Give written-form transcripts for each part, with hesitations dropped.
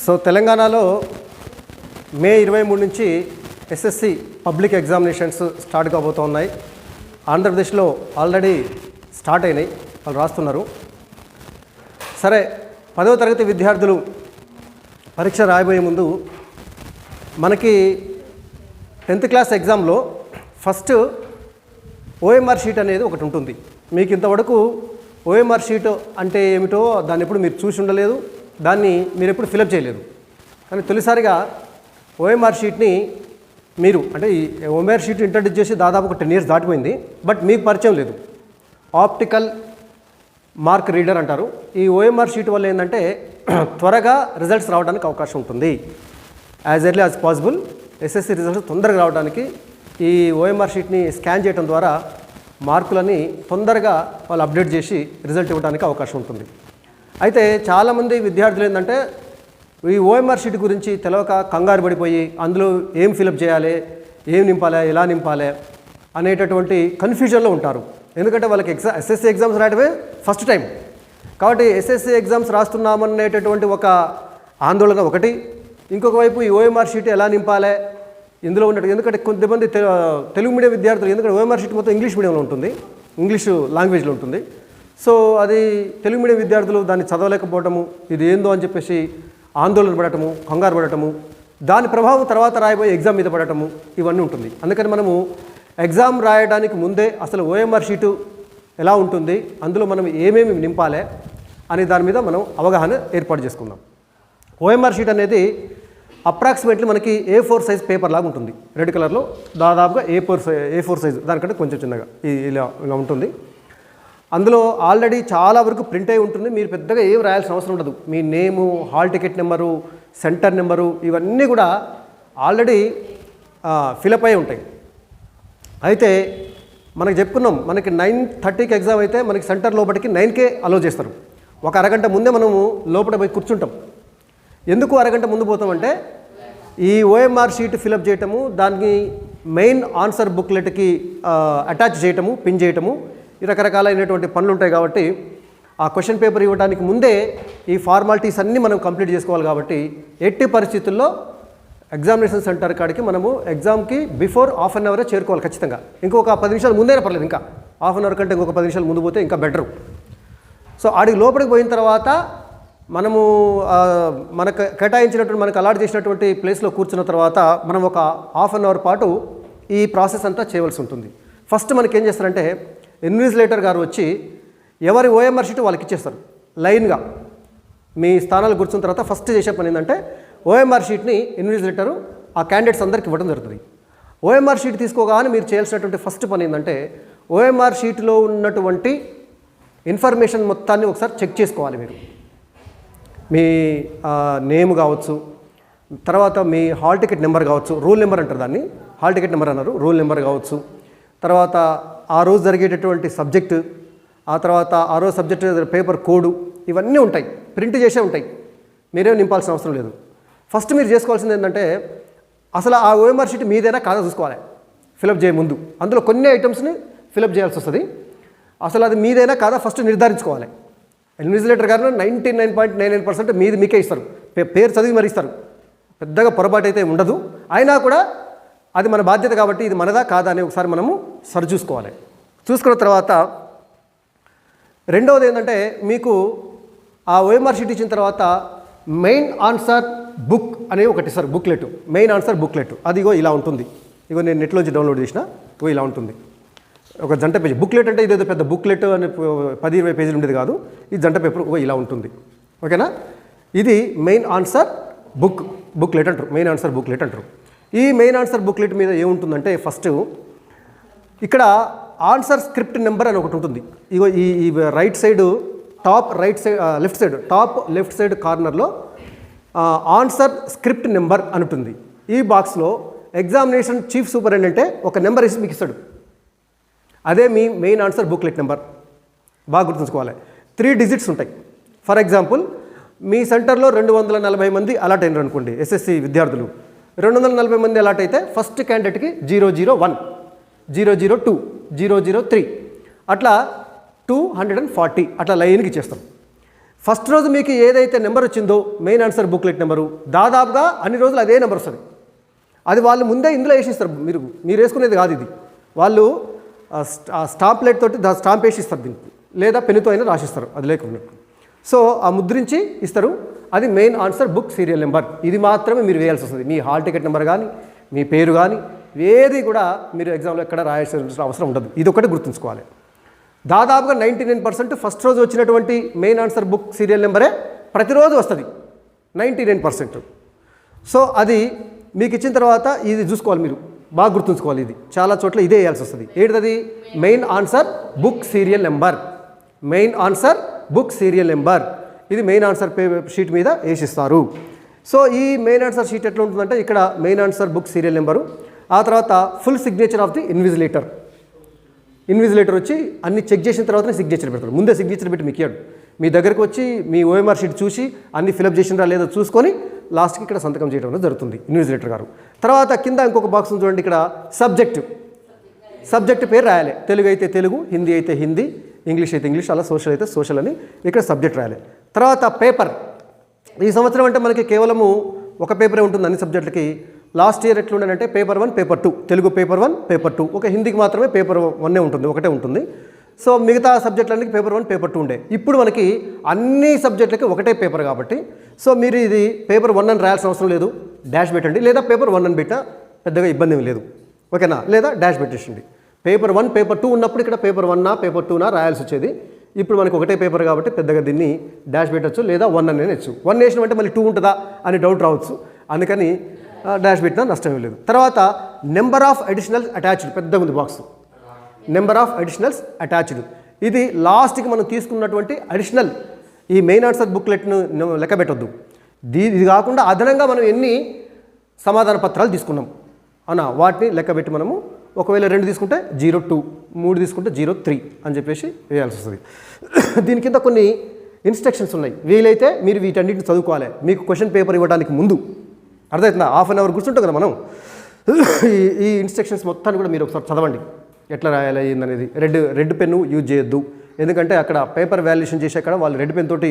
So తెలంగాణలో మే 23 నుంచి SSC public examinations start కాబోతున్నాయి. ఆంధ్రప్రదేశ్లో ఆల్రెడీ స్టార్ట్ అయినాయి, వాళ్ళు రాస్తున్నారు. సరే, 10వ తరగతి విద్యార్థులు పరీక్ష రాయబోయే ముందు మనకి 10th క్లాస్ ఎగ్జామ్లో ఫస్ట్ ఓఎంఆర్ షీట్ అనేది ఒకటి ఉంటుంది. మీకు ఇంతవరకు ఓఎంఆర్ షీట్ అంటే ఏమిటో దాన్ని ఎప్పుడు మీరు చూసి ఉండలేదు, దాన్ని మీరు ఎప్పుడు ఫిలప్ చేయలేదు. కానీ తొలిసారిగా ఓఎంఆర్ షీట్ని మీరు అంటే ఈ ఓఎంఆర్ షీట్ ఇంట్రడ్యూస్ చేసి దాదాపు ఒక 10 years దాటిపోయింది, బట్ మీకు పరిచయం లేదు. ఆప్టికల్ మార్క్ రీడర్ అంటారు. ఈ ఓఎంఆర్ షీట్ వల్ల ఏంటంటే త్వరగా రిజల్ట్స్ రావడానికి అవకాశం ఉంటుంది. As early as possible SSC results తొందరగా రావడానికి ఈ ఓఎంఆర్ షీట్ని స్కాన్ చేయడం ద్వారా మార్కులని తొందరగా వాళ్ళు అప్డేట్ చేసి రిజల్ట్ ఇవ్వడానికి అవకాశం ఉంటుంది. అయితే చాలామంది విద్యార్థులు ఏంటంటే ఈ ఓఎంఆర్ షీట్ గురించి తెలియక కంగారు పడిపోయి అందులో ఏం ఫిలప్ చేయాలి, ఏం నింపాలి, ఎలా నింపాలి అనేటటువంటి కన్ఫ్యూజన్లో ఉంటారు. ఎందుకంటే వాళ్ళకి ఎస్ఎస్సి ఎగ్జామ్స్ రాయడమే ఫస్ట్ టైం కాబట్టి ఎస్ఎస్సి ఎగ్జామ్స్ రాస్తున్నామనేటటువంటి ఒక ఆందోళన ఒకటి, ఇంకొక వైపు ఈ ఓఎంఆర్ షీట్ ఎలా నింపాలి ఇందులో ఉన్నట్టు. ఎందుకంటే కొంతమంది తెలుగు మీడియం విద్యార్థులు, ఎందుకంటే ఓఎంఆర్ షీట్ మొత్తం ఇంగ్లీష్ మీడియంలో ఉంటుంది, ఇంగ్లీష్ లాంగ్వేజ్లో ఉంటుంది. సో అది తెలుగు మీడియం విద్యార్థులు దాన్ని చదవలేకపోవటము, ఇది ఏందో అని చెప్పేసి ఆందోళన పడటము, కంగారు పడటము, దాని ప్రభావం తర్వాత రాయబోయే ఎగ్జామ్ మీద పడటము, ఇవన్నీ ఉంటుంది. అందుకని మనము ఎగ్జామ్ రాయడానికి ముందే అసలు ఓఎంఆర్ షీటు ఎలా ఉంటుంది, అందులో మనం ఏమేమి నింపాలి అనే దాని మీద మనం అవగాహన ఏర్పాటు చేసుకుందాం. ఓఎంఆర్ షీట్ అనేది అప్రాక్సిమేట్లీ మనకి A4 సైజ్ పేపర్ లాగా ఉంటుంది. రెడ్ కలర్లో దాదాపుగా A4 సైజు, దానికంటే కొంచెం చిన్నగా ఇలా ఉంటుంది. అందులో ఆల్రెడీ చాలా వరకు ప్రింట్ అయి ఉంటుంది. మీరు పెద్దగా ఏం రాయాల్సిన అవసరం ఉండదు. మీ name, hall ticket number, center number ఇవన్నీ కూడా ఆల్రెడీ ఫిలప్ అయి ఉంటాయి. అయితే మనకు చెప్పుకున్నాం, మనకి 9:30కి ఎగ్జామ్ అయితే మనకి సెంటర్ లోపలికి 9కే అలో చేస్తారు. ఒక అరగంట ముందే మనము లోపల పోయి కూర్చుంటాం. ఎందుకు అరగంట ముందు పోతామంటే ఈ ఓఎంఆర్ షీట్ ఫిలప్ చేయటము, దానికి మెయిన్ ఆన్సర్ బుక్లెట్కి అటాచ్ చేయటము, పిన్ చేయటము, ఈ రకరకాలైనటువంటి పనులు ఉంటాయి. కాబట్టి ఆ క్వశ్చన్ పేపర్ ఇవ్వడానికి ముందే ఈ ఫార్మాలిటీస్ అన్నీ మనం కంప్లీట్ చేసుకోవాలి. కాబట్టి ఎట్టి పరిస్థితుల్లో ఎగ్జామినేషన్ సెంటర్ కాడికి మనము ఎగ్జామ్కి బిఫోర్ హాఫ్ అన్ అవరే చేరుకోవాలి ఖచ్చితంగా. ఇంకొక 10 నిమిషాలు ముందైనా పర్లేదు, ఇంకా హాఫ్ అన్ అవర్ కంటే ఇంకొక 10 నిమిషాలు ముందు పోతే ఇంకా బెటరు. సో ఆడికి లోపలికి పోయిన తర్వాత మనము మనకు కేటాయించినటువంటి, మనకు అలాట్ చేసినటువంటి ప్లేస్లో కూర్చున్న తర్వాత మనం ఒక హాఫ్ అన్ అవర్ పాటు ఈ ప్రాసెస్ అంతా చేయవలసి ఉంటుంది. ఫస్ట్ మనకి ఏం చేస్తారంటే ఇన్విజిలేటర్ గారు వచ్చి ఎవరి ఓఎంఆర్ షీట్ వాళ్ళకి ఇచ్చేస్తారు లైన్గా. మీ స్థానాలు కూర్చున్న తర్వాత ఫస్ట్ చేసే పని ఏంటంటే ఓఎంఆర్ షీట్ని ఇన్విజిలేటరు ఆ క్యాండిడేట్స్ అందరికి ఇవ్వడం జరుగుతుంది. ఓఎంఆర్ షీట్ తీసుకోగానే మీరు చేయాల్సినటువంటి ఫస్ట్ పని ఏంటంటే ఓఎంఆర్ షీట్లో ఉన్నటువంటి ఇన్ఫర్మేషన్ మొత్తాన్ని ఒకసారి చెక్ చేసుకోవాలి. మీరు మీ నేమ్ కావచ్చు, తర్వాత మీ హాల్ టికెట్ నెంబర్ కావచ్చు, రూల్ నెంబర్ అంటారు దాన్ని, హాల్ టికెట్ నెంబర్ అన్నారు, రూల్ నెంబర్ కావచ్చు, తర్వాత ఆ రోజు జరిగేటటువంటి సబ్జెక్టు, ఆ తర్వాత ఆ రోజు సబ్జెక్ట్ పేపర్ కోడు, ఇవన్నీ ఉంటాయి, ప్రింట్ చేసే ఉంటాయి. మీరేం నింపాల్సిన అవసరం లేదు. ఫస్ట్ మీరు చేసుకోవాల్సింది ఏంటంటే అసలు ఆ ఓఎంఆర్ షీట్ మీదైనా కాదా చూసుకోవాలి ఫిలప్ చేయ ముందు. అందులో కొన్ని ఐటమ్స్ని ఫిలప్ చేయాల్సి వస్తుంది. అసలు అది మీదైనా కాదా ఫస్ట్ నిర్ధారించుకోవాలి. ఇన్విజిలేటర్ గారు 99.99% మీకే ఇస్తారు, పేరు చదివి మరి ఇస్తారు. పెద్దగా పొరపాటు అయితే ఉండదు. అయినా కూడా అది మన బాధ్యత కాబట్టి ఇది మనదా కాదా అని ఒకసారి మనము సరిచూసుకోవాలి. చూసుకున్న తర్వాత రెండవది ఏంటంటే మీకు ఆ ఓఎంఆర్ షీట్ ఇచ్చిన తర్వాత మెయిన్ ఆన్సర్ బుక్ అనే ఒకటి ఇస్తారు, బుక్లెట్, మెయిన్ ఆన్సర్ బుక్లెట్. అది ఇగో ఇలా ఉంటుంది. ఇగో నేను నెట్లోంచి డౌన్లోడ్ చేసిన, ఇగో ఇలా ఉంటుంది. ఒక జంట పేజీ బుక్లెట్ అంటే ఇదేదో పెద్ద బుక్లెట్ అని 10-20 పేజీలు ఉండేది కాదు. ఈ జంట పేపర్ ఇలా ఉంటుంది. ఓకేనా? ఇది మెయిన్ ఆన్సర్ బుక్లెట్ అంటారు, మెయిన్ ఆన్సర్ బుక్లెట్ అంటారు. ఈ మెయిన్ ఆన్సర్ బుక్లెట్ మీద ఏముంటుందంటే ఫస్ట్ ఇక్కడ ఆన్సర్ స్క్రిప్ట్ నెంబర్ అని ఒకటి ఉంటుంది. ఇగో ఈ right side top right side left side top left side కార్నర్లో ఆన్సర్ స్క్రిప్ట్ నెంబర్ అని ఉంటుంది. ఈ బాక్స్లో ఎగ్జామినేషన్ చీఫ్ సూపరింటెండెంట్ ఒక నెంబర్ ఇసి మీకు ఇస్తాడు. అదే మీ మెయిన్ ఆన్సర్ బుక్లెట్ నెంబర్. బాగా గుర్తుంచుకోవాలి. 3 digits ఉంటాయి. ఫర్ ఎగ్జాంపుల్ మీ సెంటర్లో 240 మంది అలాట్ అయినారు అనుకోండి, ఎస్ఎస్సి విద్యార్థులు. 240 మంది అలాట్ అయితే ఫస్ట్ క్యాండిడేట్కి 001, 002, 003 అట్లా 240 అట్లా లైన్కి ఇచ్చేస్తాం. ఫస్ట్ రోజు మీకు ఏదైతే నెంబర్ వచ్చిందో మెయిన్ ఆన్సర్ బుక్లెట్ నెంబరు దాదాపుగా అన్ని రోజులు అదే నెంబర్ వస్తుంది. అది వాళ్ళు ముందే ఇందులో వేసిస్తారు. మీరు వేసుకునేది కాదు ఇది. వాళ్ళు స్టాంప్ ప్లేట్ తోటి స్టాంప్ వేసిస్తారు దీనికి, లేదా పెన్నుతో అయినా రాసిస్తారు అది లేకుండా. సో ఆ ముద్రించి ఇస్తారు. అది main answer book serial number. ఇది మాత్రమే మీరు వేయాల్సి వస్తుంది. మీ హాల్ టికెట్ నెంబర్ కానీ మీ పేరు కానీ ఏది కూడా మీరు ఎగ్జామ్లో ఎక్కడ రాయాల్సిన అవసరం ఉండదు. ఇది ఒకటి గుర్తుంచుకోవాలి. దాదాపుగా 99% ఫస్ట్ రోజు వచ్చినటువంటి మెయిన్ ఆన్సర్ బుక్ సీరియల్ నెంబరే ప్రతిరోజు వస్తుంది, 99%. సో అది మీకు ఇచ్చిన తర్వాత ఇది చూసుకోవాలి, మీరు బాగా గుర్తుంచుకోవాలి. ఇది చాలా చోట్ల ఇదే వేయాల్సి వస్తుంది. ఏంటిది? Main answer book serial number. Main answer book serial number ఇది మెయిన్ ఆన్సర్ షీట్ మీద వేసిస్తారు. సో ఈ మెయిన్ ఆన్సర్ షీట్ ఎట్లా ఉంటుందంటే ఇక్కడ main answer book serial number, ఆ తర్వాత full signature of the invigilator. Invigilator వచ్చి అన్ని చెక్ చేసిన తర్వాతనే సిగ్నేచర్ పెడతారు. ముందే సిగ్నేచర్ పెట్టి మీకు మీ దగ్గరకు వచ్చి మీ ఓఎంఆర్ షీట్ చూసి అన్ని ఫిలప్ చేసినరా లేదో చూసుకొని లాస్ట్కి ఇక్కడ సంతకం చేయడం జరుగుతుంది ఇన్విజిలేటర్ గారు. తర్వాత కింద ఇంకొక బాక్స్ చూడండి, ఇక్కడ సబ్జెక్ట్ పేరు రాయాలి. తెలుగు అయితే తెలుగు, హిందీ అయితే హిందీ, ఇంగ్లీష్ అయితే ఇంగ్లీష్, అలా సోషల్ అయితే సోషల్ అని ఇక్కడ సబ్జెక్ట్ రాయాలి. తర్వాత పేపర్. ఈ సంవత్సరం అంటే మనకి కేవలము ఒక పేపరే ఉంటుంది అన్ని సబ్జెక్టులకి. లాస్ట్ ఇయర్ ఎట్లుండనంటే paper 1 paper 2, Telugu paper 1 paper 2, ఒక హిందీకి మాత్రమే పేపర్ 1 ఉంటుంది, ఒకటే ఉంటుంది. సో మిగతా సబ్జెక్టులన్నీ పేపర్ 1 పేపర్ 2 ఉండే. ఇప్పుడు మనకి అన్ని సబ్జెక్టులకి ఒకటే పేపర్ కాబట్టి సో మీరు ఇది పేపర్ 1 అని రాయాల్సిన అవసరం లేదు, డాష్ పెట్టండి. లేదా పేపర్ 1 అని పెట్టినా పెద్దగా ఇబ్బంది ఏమి లేదు, ఓకేనా. లేదా డాష్ పెట్టేసింది. పేపర్ 1 పేపర్ 2 ఉన్నప్పుడు ఇక్కడ పేపర్ 1 పేపర్ 2 రాయాల్సి వచ్చేది. ఇప్పుడు మనకు ఒకటే పేపర్ కాబట్టి పెద్దగా దీన్ని డాష్ పెట్టచ్చు, లేదా 1 అని వేయచ్చు. 1 వేసిన అంటే మళ్ళీ 2 ఉంటుందా అని డౌట్ రావచ్చు, అందుకని డాష్ పెట్టినా నష్టం లేదు. తర్వాత నెంబర్ ఆఫ్ అడిషనల్ అటాచ్డ్, పెద్దగా ఉంది box. Number of additionals attached, ఇది లాస్ట్కి మనం తీసుకున్నటువంటి అడిషనల్ ఈ మెయిన్ ఆన్సర్ బుక్లెట్ను లెక్క పెట్టొద్దు. ఇది కాకుండా అదనంగా మనం ఎన్ని సమాధాన పత్రాలు తీసుకున్నాం అవునా, వాటిని లెక్క పెట్టి మనము ఒకవేళ 2 తీసుకుంటే 02, 3 తీసుకుంటే 03 అని చెప్పేసి వేయాల్సి వస్తుంది. దీని కింద కొన్ని ఇన్స్ట్రక్షన్స్ ఉన్నాయి. వీలైతే మీరు వీటన్నిటిని చదువుకోవాలి మీకు క్వశ్చన్ పేపర్ ఇవ్వడానికి ముందు. అర్థమవుతుందా? హాఫ్ అన్ అవర్ కూర్చుంటాం కదా మనం. ఈ ఇన్స్ట్రక్షన్స్ మొత్తాన్ని కూడా మీరు ఒకసారి చదవండి, ఎట్లా రాయాలి ఏందనేది. రెడ్ పెన్ను యూజ్ చేయొద్దు, ఎందుకంటే అక్కడ పేపర్ వాల్యుయేషన్ చేసే అక్కడ వాళ్ళు రెడ్ పెన్ తోటి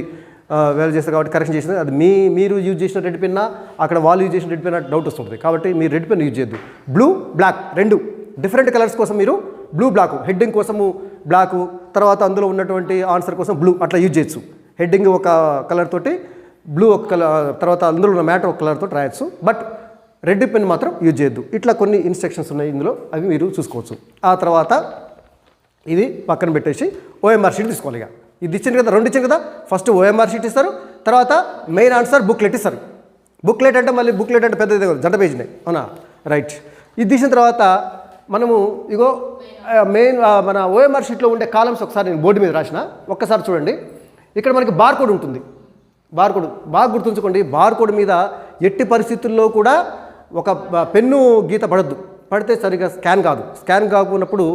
వాల్యూ చేస్తారు కాబట్టి కరెక్షన్ చేసినది అది మీరు యూజ్ చేసిన రెడ్ పెన్నా అక్కడ వాళ్ళు యూజ్ చేసిన రెడ్ పెన్ డౌట్ వస్తుంటుంది. కాబట్టి మీరు రెడ్ పెన్ యూజ్ చేయొద్దు. బ్లూ బ్లాక్ 2 డిఫరెంట్ కలర్స్ కోసం మీరు బ్లూ బ్లాక్, హెడ్డింగ్ కోసము బ్లాకు, తర్వాత అందులో ఉన్నటువంటి ఆన్సర్ కోసం బ్లూ, అట్లా యూజ్ చేయొచ్చు. హెడ్డింగ్ ఒక కలర్ తోటి, బ్లూ ఒక కలర్, తర్వాత అందులో ఉన్న మ్యాటర్ ఒక కలర్ తోటి రాయొచ్చు. బట్ రెడ్ పెన్ మాత్రం యూజ్ చేయొద్దు. ఇట్లా కొన్ని ఇన్స్ట్రక్షన్స్ ఉన్నాయి ఇందులో, అవి మీరు చూసుకోవచ్చు. ఆ తర్వాత ఇది పక్కన పెట్టేసి ఓఎంఆర్ షీట్ తీసుకోవాలి. ఇక ఇది ఇచ్చింది కదా, 2 ఇచ్చింది కదా. ఫస్ట్ ఓఎంఆర్ షీట్ ఇస్తారు, తర్వాత మెయిన్ ఆన్సర్ బుక్లెట్ ఇస్తారు. బుక్లెట్ అంటే మళ్ళీ బుక్లెట్ అంటే పెద్ద జంట పేజీనే, అవునా, రైట్. ఇది తీసిన తర్వాత మనము ఇగో మెయిన్ మన ఓఎంఆర్ షీట్లో ఉండే కాలమ్స్ ఒకసారి నేను బోర్డు మీద రాసిన, ఒక్కసారి చూడండి. ఇక్కడ మనకి బార్కోడ్ ఉంటుంది. బార్కోడ్ బాగా గుర్తుంచుకోండి. బార్కోడ్ మీద ఎట్టి పరిస్థితుల్లో కూడా ఒక పెన్ను గీత పడితే సరిగా స్కాన్ కాదు. స్కాన్ కాకున్నప్పుడు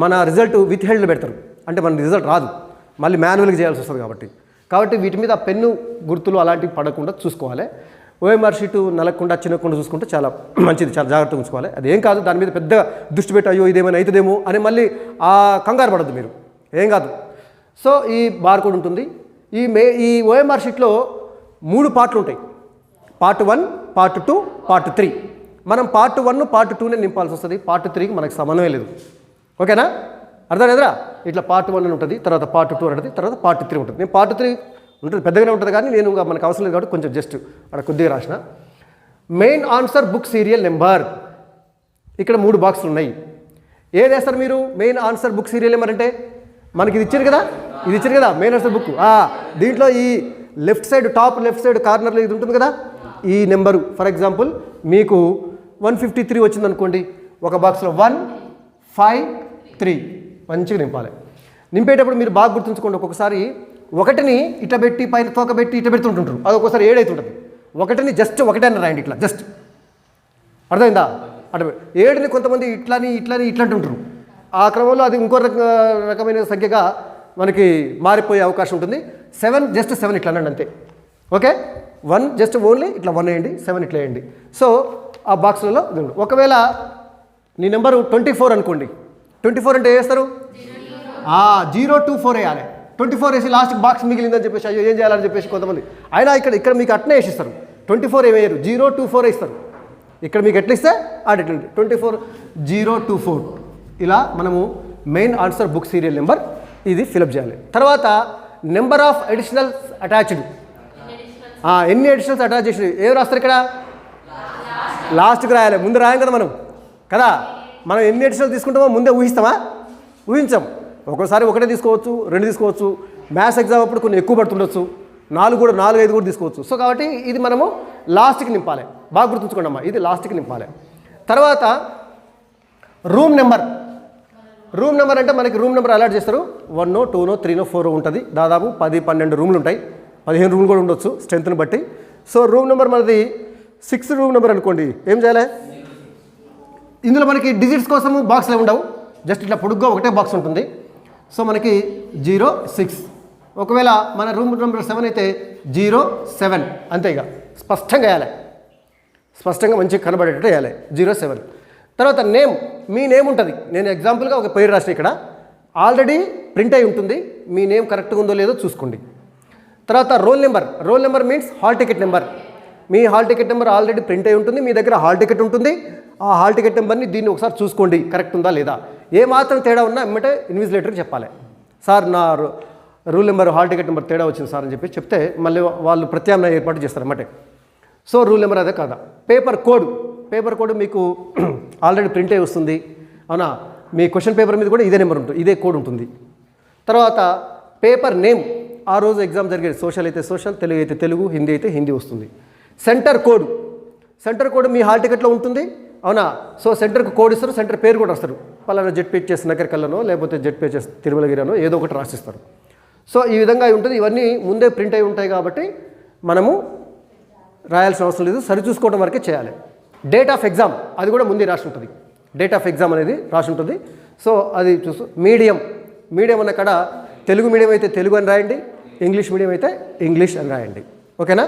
మన రిజల్ట్ విత్ హెల్డ్ పెడతారు, అంటే మన రిజల్ట్ రాదు, మళ్ళీ మాన్యువల్గా చేయాల్సి వస్తుంది. కాబట్టి వీటి మీద పెన్ను గుర్తులు అలాంటివి పడకుండా చూసుకోవాలి. ఓఎంఆర్ షీటు నలగకుండా చిన్నకుండా చూసుకుంటే చాలా మంచిది, చాలా జాగ్రత్తగా ఉంచుకోవాలి. అది ఏం కాదు, దాని మీద పెద్దగా దృష్టి పెట్టి అయ్యో ఇదేమైనా అవుతుందేమో అని మళ్ళీ ఆ కంగారు పడద్దు మీరు, ఏం కాదు. సో ఈ బార్కోడ్ ఉంటుంది. ఈ ఓఎంఆర్ షీట్లో 3 పార్ట్లు ఉంటాయి. Part 1, part 2, part 3. మనం పార్ట్ 1, పార్ట్ 2నే నింపాల్సి వస్తుంది. పార్ట్ 3కి మనకు సంబంధమే లేదు, ఓకేనా. అర్థం లేదురా? ఇట్లా పార్ట్ 1 ఉంటుంది, తర్వాత పార్ట్ 2 ఉంటుంది, తర్వాత పార్ట్ 3 ఉంటుంది. నేను పార్ట్ 3 ఉంటుంది, పెద్దగానే ఉంటుంది, కానీ నేను మనకు అవసరం లేదు కాబట్టి కొంచెం జస్ట్ అక్కడ కొద్దిగా రాసిన. Main answer book serial number, ఇక్కడ 3 బాక్సులు ఉన్నాయి. ఏది వేస్తారు మీరు? Main answer book serial number అంటే మనకి ఇది ఇచ్చారు కదా, మెయిన్ ఆన్సర్ బుక్. దీంట్లో ఈ left side, top left side కార్నర్లో ఇది ఉంటుంది కదా, ఈ నెంబరు. ఫర్ ఎగ్జాంపుల్ మీకు 153 వచ్చింది అనుకోండి, ఒక బాక్స్లో 1, 5, 3 మంచిగా నింపాలి. నింపేటప్పుడు మీరు బాగా గుర్తుంచుకోండి, ఒక్కొక్కసారి 1ని ఇట్ట పెట్టి పైన తోక పెట్టి ఇట్ట పెడుతుంటుంటారు, అది ఒక్కోసారి 7 అవుతుంటుంది. 1ని జస్ట్ 1 అని రాయండి, ఇట్లా జస్ట్. అర్థమైందా? అటు 7ని కొంతమంది ఇట్లా అంటుంటారు. ఆ క్రమంలో అది ఇంకో రకమైన సంఖ్యగా మనకి మారిపోయే అవకాశం ఉంటుంది. 7 జస్ట్ 7 ఇట్లా అనండి అంతే, ఓకే. 1 జస్ట్ ఓన్లీ ఇట్లా 1 వేయండి, 7 ఇట్లా వేయండి. సో ఆ బాక్స్లలో ఒకవేళ నీ నెంబరు 24 అనుకోండి, 24 అంటే ఏం చేస్తారు? 024 వేయాలి. 24 వేసి లాస్ట్ బాక్స్ మిగిలిందని చెప్పేసి అయ్యో ఏం చేయాలని చెప్పేసి కొంతమంది అయినా ఇక్కడ మీకు అట్నే వేసిస్తారు. 24 ఏమయ్యారు 024 ఇస్తారు. ఇక్కడ మీకు ఎట్లా ఇస్తే అటు 24 024 ఇలా మనము main answer book serial number ఇది ఫిలప్ చేయాలి. తర్వాత నెంబర్ ఆఫ్ అడిషనల్స్ అటాచ్డ్, ఎన్ని అడిషనల్స్ అటాచ్ చేసి ఏం రాస్తారు ఇక్కడ లాస్ట్కి రాయాలి. ముందు రాయం కదా మనం కదా, మనం ఎన్ని అడిషనల్ తీసుకుంటామో ముందే ఊహిస్తామా? ఊహించాం. ఒక్కోసారి ఒకటే తీసుకోవచ్చు, 2 తీసుకోవచ్చు. మ్యాథ్స్ ఎగ్జామ్ అప్పుడు కొన్ని ఎక్కువ పడుతుండొచ్చు, 4 5 కూడా తీసుకోవచ్చు. సో కాబట్టి ఇది మనము లాస్ట్కి నింపాలి. బాగా గుర్తుంచుకోండి అమ్మా, ఇది లాస్ట్కి నింపాలి. తర్వాత రూమ్ నెంబర్ అంటే మనకి రూమ్ నెంబర్ అలాట్ చేస్తారు. 1 2 3 4 ఉంటుంది. దాదాపు 10 12 రూమ్లు ఉంటాయి, 15 రూమ్లు కూడా ఉండొచ్చు స్ట్రెంత్ని బట్టి. సో రూమ్ నెంబర్ మనది 6 రూమ్ నెంబర్ అనుకోండి. ఏం చేయాలి? ఇందులో మనకి డిజిట్స్ కోసము బాక్స్లో ఉండవు, జస్ట్ ఇట్లా పొడుగ్గా ఒకటే బాక్స్ ఉంటుంది. సో మనకి 06. ఒకవేళ మన రూమ్ నెంబర్ 7 అయితే 07 అంతే. ఇక స్పష్టంగా వేయాలి, స్పష్టంగా మంచిగా కనబడేటట్టు వేయాలి 07. తర్వాత నేమ్, మీ నేమ్ ఉంటుంది. నేను ఎగ్జాంపుల్గా ఒక పేరు రాసిన ఇక్కడ ఆల్రెడీ ప్రింట్ అయి ఉంటుంది. మీ నేమ్ కరెక్ట్గా ఉందో లేదో చూసుకోండి. తర్వాత roll number means hall ticket number. మీ hall ticket number already print అయి ఉంటుంది, మీ దగ్గర హాల్ టికెట్ ఉంటుంది. ఆ హాల్ టికెట్ నెంబర్ని దీన్ని ఒకసారి చూసుకోండి కరెక్ట్ ఉందా లేదా. ఏ మాత్రం తేడా ఉన్నా వెంటనే ఇన్విజిలేటర్కి చెప్పాలి. సార్ నా rule number hall ticket number తేడా వచ్చింది సార్ అని చెప్పి చెప్తే మళ్ళీ వాళ్ళు ప్రత్యామ్నాయ ఏర్పాటు చేస్తారు అన్నమాట. సో రూల్ నెంబర్ అదే కాదా. పేపర్ కోడ్ మీకు ఆల్రెడీ ప్రింట్ అయి వస్తుంది అవునా. మీ క్వశ్చన్ పేపర్ మీద కూడా ఇదే నెంబర్ ఉంటుంది, ఇదే కోడ్ ఉంటుంది. తర్వాత పేపర్ నేమ్, ఆ రోజు ఎగ్జామ్ జరిగేది సోషల్ అయితే సోషల్, తెలుగు అయితే తెలుగు, హిందీ అయితే హిందీ వస్తుంది. సెంటర్ కోడ్ మీ హాల్ టికెట్లో ఉంటుంది అవునా. సో సెంటర్కి కోడ్ ఇస్తారు, సెంటర్ పేరు కూడా వస్తారు. పలానా జెడ్పీహెచ్ఎస్ నగరికల్లోనో లేకపోతే జెడ్పీహెచ్ఎస్ తిరుమలగిరినో ఏదో ఒకటి రాసిస్తారు. సో ఈ విధంగా ఉంటుంది. ఇవన్నీ ముందే ప్రింట్ అయి ఉంటాయి కాబట్టి మనము రాయాల్సిన అవసరం లేదు, సరిచూసుకోవడం వరకే చేయాలి. డేట్ ఆఫ్ ఎగ్జామ్ అది కూడా ముందే రాసి ఉంటుంది. డేట్ ఆఫ్ ఎగ్జామ్ అనేది రాసి ఉంటుంది. సో అది చూసు. మీడియం అన్న కాడ తెలుగు మీడియం అయితే తెలుగు అని రాయండి, ఇంగ్లీష్ మీడియం అయితే ఇంగ్లీష్ అని రాయండి. ఓకేనా,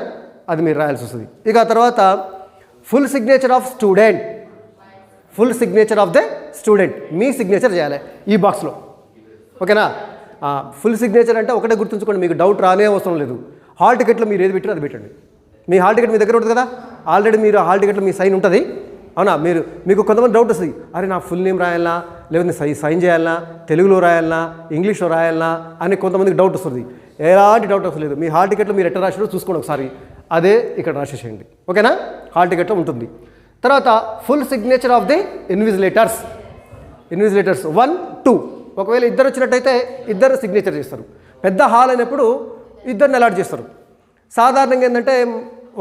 అది మీరు రాయాల్సి వస్తుంది. ఇక తర్వాత full signature of the student, me signature చేయాలి ఈ బాక్స్లో. ఓకేనా, ఫుల్ సిగ్నేచర్ అంటే ఒకటే గుర్తుంచుకోండి, మీకు డౌట్ రానే అవసరం లేదు. హాల్ టికెట్లో మీరు ఏది పెట్టారో అది పెట్టండి. మీ హాల్ టికెట్ మీ దగ్గర ఉంటుంది కదా, ఆల్రెడీ మీరు హాల్ టికెట్లో మీ సైన్ ఉంటుంది అవునా. మీకు కొంతమంది డౌట్ వస్తుంది, అరే నా ఫుల్ నేమ్ రాయాలనా లేకపోతే సైన్ చేయాలనా, తెలుగులో రాయాలనా ఇంగ్లీష్లో రాయాలనా అని కొంతమందికి డౌట్ వస్తుంది. ఎలాంటి డౌట్ అవసరం లేదు. మీ హాల్ టికెట్లో మీరు ఎట్లా రాసినో చూసుకోండి ఒకసారి, అదే ఇక్కడ రాసేసేయండి. ఓకేనా, హాల్ టికెట్లో ఉంటుంది. తర్వాత full signature of the invigilators 1 2. ఒకవేళ ఇద్దరు వచ్చినట్టయితే ఇద్దరు సిగ్నేచర్ చేస్తారు. పెద్ద హాల్ అయినప్పుడు ఇద్దరిని అలాట్ చేస్తారు. సాధారణంగా ఏంటంటే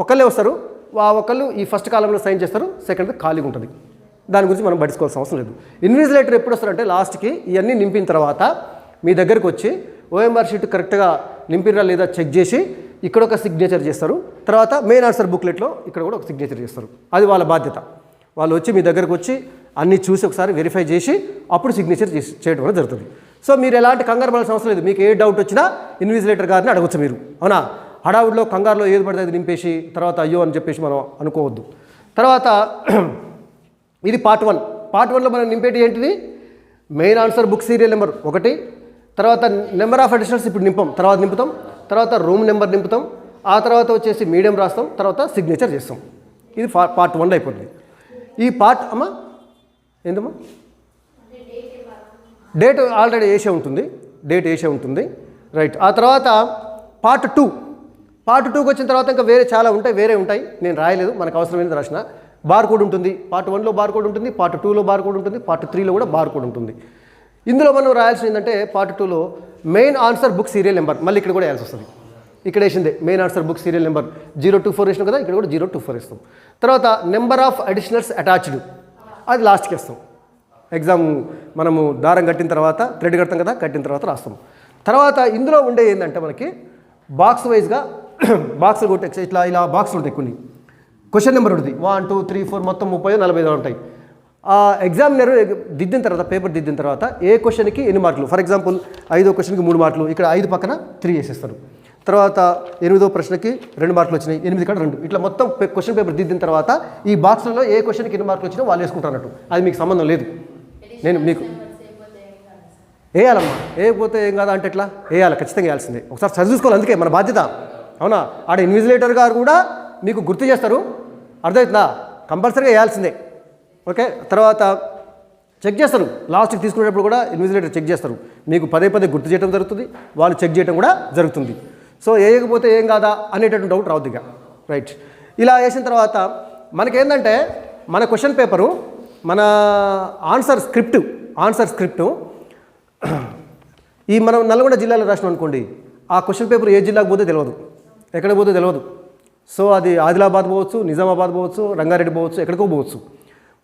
ఒకళ్ళే వస్తారు, ఒకళ్ళు ఈ ఫస్ట్ కాలంలో సైన్ చేస్తారు, సెకండ్ ఖాళీగా ఉంటుంది. దాని గురించి మనం పట్టించుకోవాల్సిన అవసరం లేదు. ఇన్విజిలేటర్ ఎప్పుడు వస్తారంటే లాస్ట్కి ఇవన్నీ నింపిన తర్వాత మీ దగ్గరకు వచ్చి ఓఎంఆర్ షీట్ కరెక్ట్గా నింపినా లేదా చెక్ చేసి ఇక్కడ ఒక సిగ్నేచర్ చేస్తారు. తర్వాత మెయిన్ ఆన్సర్ బుక్లెట్లో ఇక్కడ కూడా ఒక సిగ్నేచర్ చేస్తారు. అది వాళ్ళ బాధ్యత. వాళ్ళు వచ్చి మీ దగ్గరకు వచ్చి అన్నీ చూసి ఒకసారి వెరిఫై చేసి అప్పుడు సిగ్నేచర్ చేయడం అనేది జరుగుతుంది. సో మీరు ఎలాంటి కంగారు పడాల్సిన అవసరం లేదు. మీకు ఏ డౌట్ వచ్చినా ఇన్విజిలేటర్ గారిని అడగచ్చు మీరు అవునా. హడావుడిలో కంగారులో ఏది పడితే అది నింపేసి తర్వాత అయ్యో అని చెప్పేసి మనం అనుకోవద్దు. తర్వాత ఇది పార్ట్ 1లో మనం నింపేటి ఏంటిది, main answer book serial number 1, తర్వాత నెంబర్ ఆఫ్ అడిషనల్స్ ఇప్పుడు నింపుతాం, తర్వాత రూమ్ నెంబర్ నింపుతాం, ఆ తర్వాత వచ్చేసి మీడియం రాస్తాం, తర్వాత సిగ్నేచర్ చేస్తాం. ఇది పార్ట్ 1 అయిపోతుంది. ఈ పార్ట్ ఏంటమ్మా డేట్ ఆల్రెడీ వేసే ఉంటుంది రైట్. ఆ తర్వాత పార్ట్ 2కి వచ్చిన తర్వాత ఇంకా వేరే ఉంటాయి. నేను రాయలేదు, మనకు అవసరమైనది రాసిన. బార్ కోడ్ ఉంటుంది. పార్ట్ 1లో బార్ కోడ్ ఉంటుంది, పార్ట్ 2లో బార్ కోడ్ ఉంటుంది, పార్ట్ 3లో కూడా బార్ కోడ్ ఉంటుంది. ఇందులో మనం రాయాల్సింది ఏంటంటే పార్ట్ 2లో main answer book serial number మళ్ళీ ఇక్కడ కూడా వేయాల్సి వస్తుంది. ఇక్కడ వేసిందే main answer book serial number 024 వేసినాం కదా, ఇక్కడ కూడా 024 ఇస్తాం. తర్వాత నెంబర్ ఆఫ్ అడిషనల్స్ అటాచ్డ్ అది లాస్ట్కి ఇస్తాం. ఎగ్జామ్ మనము దారం కట్టిన తర్వాత థ్రెడ్ కడతాం కదా, కట్టిన తర్వాత రాస్తాం. తర్వాత ఇందులో ఉండే ఏంటంటే మనకి బాక్స్ వైజ్గా బాక్సులు కొట్టే ఇలా బాక్సులు ఉంటాయి. కొన్ని క్వశ్చన్ నెంబర్ ఉంటుంది 1 2 3 4 మొత్తం 30 45 ఉంటాయి. ఆ ఎగ్జామినర్ దిద్దిన తర్వాత పేపర్ దిద్దిన తర్వాత ఏ క్వశ్చన్కి ఎన్ని మార్కులు, ఫర్ ఎగ్జాంపుల్ 5వ క్వశ్చన్కి 3 మార్కులు, ఇక్కడ 5 పక్కన 3 వేసేస్తారు. తర్వాత 8వ ప్రశ్నకి 2 మార్కులు వచ్చినాయి, 8 కాడ 2, ఇట్లా మొత్తం క్వశ్చన్ పేపర్ దిద్దిన తర్వాత ఈ బాక్స్లలో ఏ క్వశ్చన్కి ఎన్ని మార్కులు వచ్చినా వాళ్ళు వేసుకుంటారు అన్నట్టు. అది మీకు సంబంధం లేదు. నేను మీకు వేయాలమ్మా, వేయకపోతే ఏం కాదా అంటే ఎట్లా? వేయాలి, ఖచ్చితంగా వేయాల్సిందే. ఒకసారి సరి చూసుకోవాలి, అందుకే మన బాధ్యత. అవునా? ఆడ ఇన్విజిలేటర్ గారు కూడా మీకు గుర్తు చేస్తారు, అర్థమవుతుందా? కంపల్సరీగా వేయాల్సిందే. ఓకే, తర్వాత చెక్ చేస్తారు, లాస్ట్కి తీసుకునేటప్పుడు కూడా ఇన్విజిలేటర్ చెక్ చేస్తారు, మీకు పదే పదే గుర్తు చేయడం జరుగుతుంది, వాళ్ళు చెక్ చేయడం కూడా జరుగుతుంది. సో వేయకపోతే ఏం కాదా అనేటటువంటి డౌట్ రావద్దు ఇక. రైట్, ఇలా వేసిన తర్వాత మనకేంటంటే మన క్వశ్చన్ పేపరు, మన ఆన్సర్ స్క్రిప్టు ఈ మనం నల్గొండ జిల్లాలో రాసినాం అనుకోండి, ఆ క్వశ్చన్ పేపర్ ఏ జిల్లాకు పోతే తెలియదు, ఎక్కడ పోతే తెలియదు. సో అది ఆదిలాబాద్ పోవచ్చు, నిజామాబాద్ పోవచ్చు, రంగారెడ్డి పోవచ్చు, ఎక్కడికో పోవచ్చు.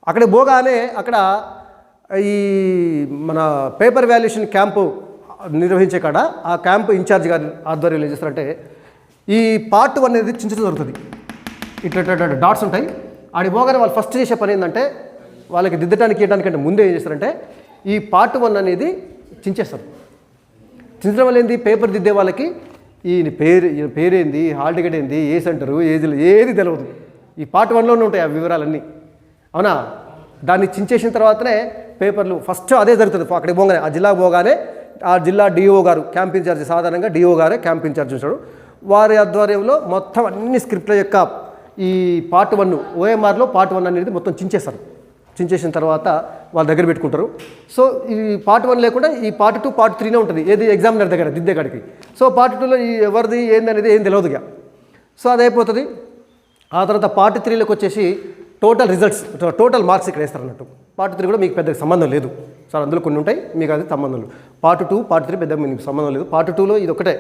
అక్కడికి పోగానే అక్కడ ఈ మన పేపర్ వాల్యుయేషన్ క్యాంపు నిర్వహించే కాడ ఆ క్యాంపు ఇన్ఛార్జ్ గారి ఆధ్వర్యంలో ఏం చేస్తారంటే ఈ పార్ట్ 1 అనేది చించడం జరుగుతుంది. ఇట్లా డాట్స్ ఉంటాయి. ఆడికి పోగానే వాళ్ళు ఫస్ట్ చేసే పని ఏంటంటే వాళ్ళకి దిద్దడానికి ఇవ్వడానికంటే ముందే ఏం చేస్తారంటే ఈ పార్ట్ 1 అనేది చించేస్తారు. చించడం వల్ల ఏంది, పేపర్ దిద్దే వాళ్ళకి ఈయన పేరేంది, హాల్ టికెట్ ఏంది, ఏ సెంటరు, ఏది తెలియదు. ఈ పార్ట్ 1లోనే ఉంటాయి ఆ వివరాలన్నీ. అవునా? దాన్ని చించేసిన తర్వాతనే పేపర్లు ఫస్ట్ అదే జరుగుతుంది. అక్కడికి పోగానే ఆ జిల్లాకు పోగానే ఆ జిల్లా డిఓ గారు, క్యాంప్ ఇన్ఛార్జ్, సాధారణంగా డిఓ గారే క్యాంప్ ఇన్ఛార్జ్ ఉంటాడు, వారి ఆధ్వర్యంలో మొత్తం అన్ని స్క్రిప్ట్ల యొక్క ఈ పార్ట్ 1 ఓఎంఆర్లో పార్ట్ 1 అనేది మొత్తం చించేస్తారు. చించేసిన తర్వాత వాళ్ళ దగ్గర పెట్టుకుంటారు. సో ఈ పార్ట్ 1 లేకుండా ఈ పార్ట్ 2, పార్ట్ 3నే ఉంటుంది, ఏది ఎగ్జామినర్ దగ్గర దిద్దే కాడికి. సో పార్ట్ 2లో ఈ ఎవరిది ఏంది అనేది ఏం తెలియదుగా. సో అది అయిపోతుంది. ఆ తర్వాత పార్ట్ 3లోకి వచ్చేసి టోటల్ రిజల్ట్స్, టోటల్ మార్క్స్ ఇక్కడ వేస్తారు అన్నట్టు. పార్ట్ 3 కూడా మీకు పెద్ద సంబంధం లేదు సార్, అందులో కొన్ని ఉంటాయి, మీకు అది సంబంధం లేదు. పార్ట్ 2, పార్ట్ 3 పెద్ద మీకు సంబంధం లేదు. పార్ట్ 2లో ఇది ఒకటే,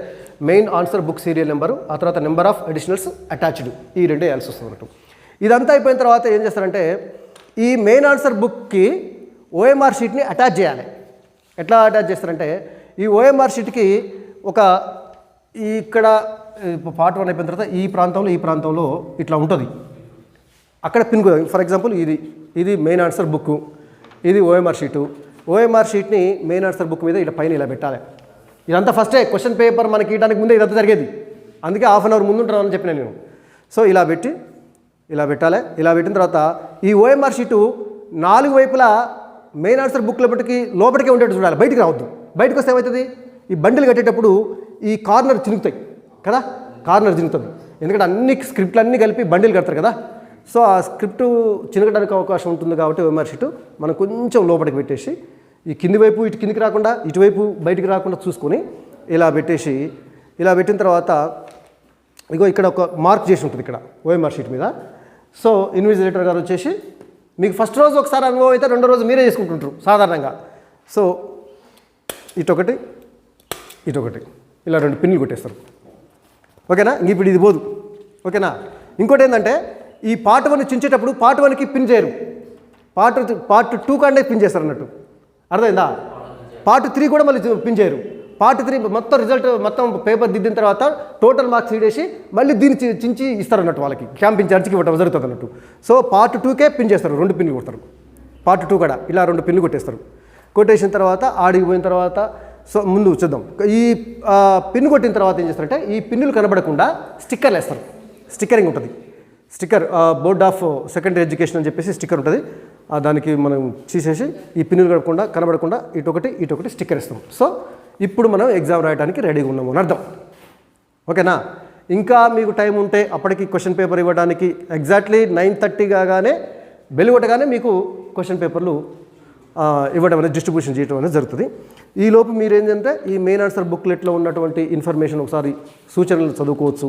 main answer book serial number, ఆ తర్వాత నెంబర్ ఆఫ్ అడిషనల్స్ అటాచ్డ్, ఈ రెండే వేయాల్సి వస్తుంది అన్నట్టు. ఇదంతా అయిపోయిన తర్వాత ఏం చేస్తారంటే ఈ మెయిన్ ఆన్సర్ బుక్కి ఓఎంఆర్ షీట్ని అటాచ్ చేయాలి. ఎట్లా అటాచ్ చేస్తారంటే ఈ ఓఎంఆర్ షీట్కి ఒక ఇక్కడ పార్ట్ 1 అయిపోయిన తర్వాత ఈ ప్రాంతంలో ఇట్లా ఉంటుంది, అక్కడ పిన్. ఫర్ ఎగ్జాంపుల్ ఇది మెయిన్ ఆన్సర్ బుక్, ఇది ఓఎంఆర్ షీటు. ఓఎంఆర్ షీట్ని మెయిన్ ఆన్సర్ బుక్ మీద ఇలా పైన ఇలా పెట్టాలి. ఇదంతా ఫస్టే క్వశ్చన్ పేపర్ మనకి ఇవ్వడానికి ముందే ఇదంతా జరిగేది, అందుకే హాఫ్ అన్ అవర్ ముందు ఉంటానని చెప్పిన నేను. సో ఇలా పెట్టాలి. ఇలా పెట్టిన తర్వాత ఈ ఓఎంఆర్ షీటు 4 వైపులా మెయిన్ ఆన్సర్ బుక్ లోపలికే ఉండేట్టు చూడాలి, బయటికి రావద్దు. బయటకు వస్తే ఏమవుతుంది, ఈ బండిలు కట్టేటప్పుడు ఈ కార్నర్ చినుగుతాయి కదా, కార్నర్ చినుగుతుంది. ఎందుకంటే అన్ని స్క్రిప్ట్లు అన్నీ కలిపి బండిలు కడతారు కదా. సో ఆ స్క్రిప్ట్ చినగడానికి అవకాశం ఉంటుంది కాబట్టి ఓఎంఆర్ షీట్ మనం కొంచెం లోపలికి పెట్టేసి ఈ కింది వైపు ఇటు కిందికి రాకుండా ఇటువైపు బయటికి రాకుండా చూసుకొని ఇలా పెట్టేసి, ఇలా పెట్టిన తర్వాత ఇగో ఇక్కడ ఒక మార్క్ చేసి ఉంటుంది ఇక్కడ ఓఎంఆర్ షీట్ మీద. సో ఇన్విజిలేటర్ గారు వచ్చేసి మీకు ఫస్ట్ రోజు ఒకసారి అనుభవం అయితే రెండో రోజు మీరే చేసుకుంటుంటారు సాధారణంగా. సో ఇటొకటి ఇలా 2 పిన్నులు కొట్టేస్తారు. ఓకేనా? ఇప్పుడు ఇది పోదు. ఓకేనా? ఇంకోటి ఏంటంటే ఈ పార్ట్ 1 చించేటప్పుడు పార్ట్ 1కి పిన్ చేయరు, పార్ట్ 2 కంటే పిన్ చేస్తారు అన్నట్టు. అర్థమైందా? పార్ట్ 3 కూడా మళ్ళీ పిన్ చేయరు. పార్ట్ 3 మొత్తం రిజల్ట్ మొత్తం పేపర్ దిద్దిన తర్వాత టోటల్ మార్క్స్ ఇడేసి మళ్ళీ దీన్ని చించి ఇస్తారు అన్నట్టు, వాళ్ళకి క్యాంప్ ఇన్ఛార్జ్కి ఇవ్వడం జరుగుతుంది అన్నట్టు. సో పార్ట్ 2కే పిన్ చేస్తారు, 2 పిన్లు కొడతారు. పార్ట్ 2 కూడా ఇలా 2 పిన్లు కొట్టేస్తారు. కొట్టేసిన తర్వాత ఆడికి పోయిన తర్వాత సో ముందు చూద్దాం. ఈ పిన్ కొట్టిన తర్వాత ఏం చేస్తారంటే ఈ పిన్నులు కనబడకుండా స్టిక్కర్లు వేస్తారు. స్టిక్కరింగ్ ఉంటుంది, sticker board of secondary education అని చెప్పేసి స్టిక్కర్ ఉంటుంది. దానికి మనం తీసేసి ఈ పిన్నులు కనబడకుండా ఇటొకటి స్టిక్కర్ ఇస్తాం. సో ఇప్పుడు మనం ఎగ్జామ్ రాయడానికి రెడీగా ఉన్నాము అని అర్థం. ఓకేనా? ఇంకా మీకు టైం ఉంటే అప్పటికి క్వశ్చన్ పేపర్ ఇవ్వడానికి ఎగ్జాక్ట్లీ 9:30 కాగానే బెల్ కొట్టగానే మీకు క్వశ్చన్ పేపర్లు ఇవ్వడం అనేది డిస్ట్రిబ్యూషన్ చేయడం అనేది జరుగుతుంది. ఈ లోపు మీరు ఏంటంటే ఈ మెయిన్ ఆన్సర్ బుక్లెట్లో ఉన్నటువంటి ఇన్ఫర్మేషన్ ఒకసారి సూచనలు చదువుకోవచ్చు.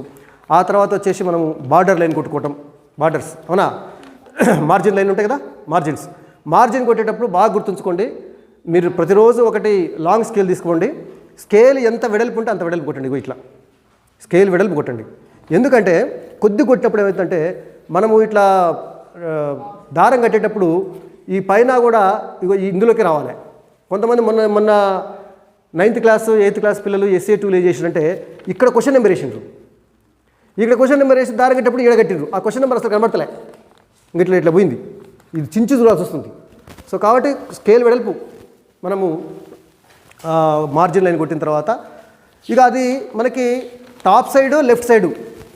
ఆ తర్వాత వచ్చేసి మనం బార్డర్ లైన్ కొట్టుకోవటం, బార్డర్స్, అవునా? మార్జిన్ లైన్ ఉంటాయి కదా, మార్జిన్ కొట్టేటప్పుడు బాగా గుర్తుంచుకోండి. మీరు ప్రతిరోజు ఒకటి లాంగ్ స్కేల్ తీసుకోండి. స్కేల్ ఎంత వెడల్పు ఉంటే అంత వెడల్పు కొట్టండి. ఇట్లా స్కేల్ వెడల్పు కొట్టండి. ఎందుకంటే కొద్ది కొట్టినప్పుడు ఏమవుతుందంటే మనము ఇట్లా దారం కట్టేటప్పుడు ఈ పైన కూడా ఇగో ఇందులోకి రావాలి. కొంతమంది మొన్న 9th క్లాస్ 8th క్లాస్ పిల్లలు SA 2 ఏం చేసినంటే ఇక్కడ క్వశ్చన్ నెంబర్ వేసిండ్రు, ఇక్కడ క్వశ్చన్ నెంబర్ వేసి దారం కట్టేటప్పుడు ఇక్కడ కట్టిండ్రు, ఆ క్వశ్చన్ నెంబర్ అసలు కనబడతలే, ఇట్లా పోయింది. ఇది చించి చూడాల్సి వస్తుంది. సో కాబట్టి స్కేల్ వెడల్పు మనము మార్జిన్ లైన్ కొట్టిన తర్వాత ఇక అది మనకి top side left side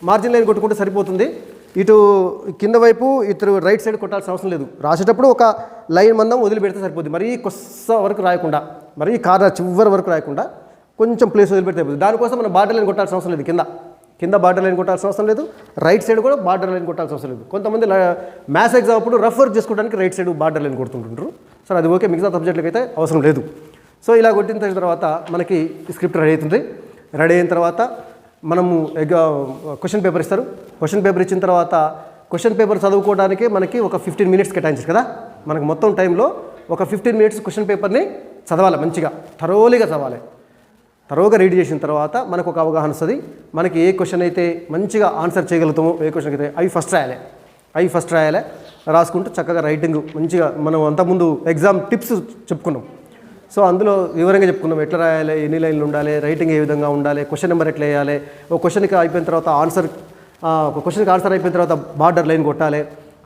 margin line కొట్టుకుంటే సరిపోతుంది. ఇటు కింద వైపు ఇతరు రైట్ సైడ్ కొట్టాల్సిన అవసరం లేదు. రాసేటప్పుడు ఒక లైన్ మందం వదిలిపెడితే సరిపోద్ది. మరీ కొస్స వరకు రాయకుండా, మరీ కార్నర్ చివరి వరకు రాయకుండా కొంచెం ప్లేస్ వదిలిపెడితే సరిపోతుంది. దానికోసం మనం బార్డర్ లైన్ కొట్టాల్సిన అవసరం లేదు. కింద బార్డర్ లైన్ కొట్టాల్సిన అవసరం లేదు. రైట్ సైడ్ కూడా బార్డర్ లైన్ కొట్టాల్సిన అవసరం లేదు. కొంతమంది మ్యాథ్స్ ఎగ్జామ్ అప్పుడు రఫ్ వర్క్ చేసుకోవడానికి రైట్ సైడ్ బార్డర్ లైన్ కొడుతుంటారు. సో అది ఓకే, మిగతా సబ్జెక్టులకు అయితే అవసరం లేదు. సో ఇలా కొట్టిన తర్వాత మనకి స్క్రిప్ట్ రెడీ అవుతుంది. రెడీ అయిన తర్వాత మనము క్వశ్చన్ పేపర్ ఇస్తారు. క్వశ్చన్ పేపర్ ఇచ్చిన తర్వాత క్వశ్చన్ పేపర్ చదువుకోవడానికి మనకి ఒక 15 మినిట్స్ కేటాయించారు కదా. మనకు మొత్తం టైంలో ఒక 15 మినిట్స్ క్వశ్చన్ పేపర్ని చదవాలి, మంచిగా థరోలీగా చదవాలి. థరోగా రీడ్ చేసిన తర్వాత మనకు ఒక అవగాహన వస్తుంది. మనకి ఏ క్వశ్చన్ అయితే మంచిగా ఆన్సర్ చేయగలుగుతామో, ఏ క్వశ్చన్ అయితే అవి ఫస్ట్ రాయాలి. రాసుకుంటూ చక్కగా రైటింగ్ మంచిగా, మనం అంతకుముందు ఎగ్జామ్ టిప్స్ చెప్పుకున్నాం. సో అందులో వివరంగా చెప్పుకున్నాం ఎట్లా రాయాలి, ఎన్ని లైన్లు ఉండాలి, రైటింగ్ ఏ విధంగా ఉండాలి, క్వశ్చన్ నెంబర్ ఎట్లా వేయాలి, ఒక క్వశ్చన్కి అయిపోయిన తర్వాత ఒక క్వశ్చన్కి ఆన్సర్ అయిపోయిన తర్వాత బార్డర్ లైన్ కొట్టాలి.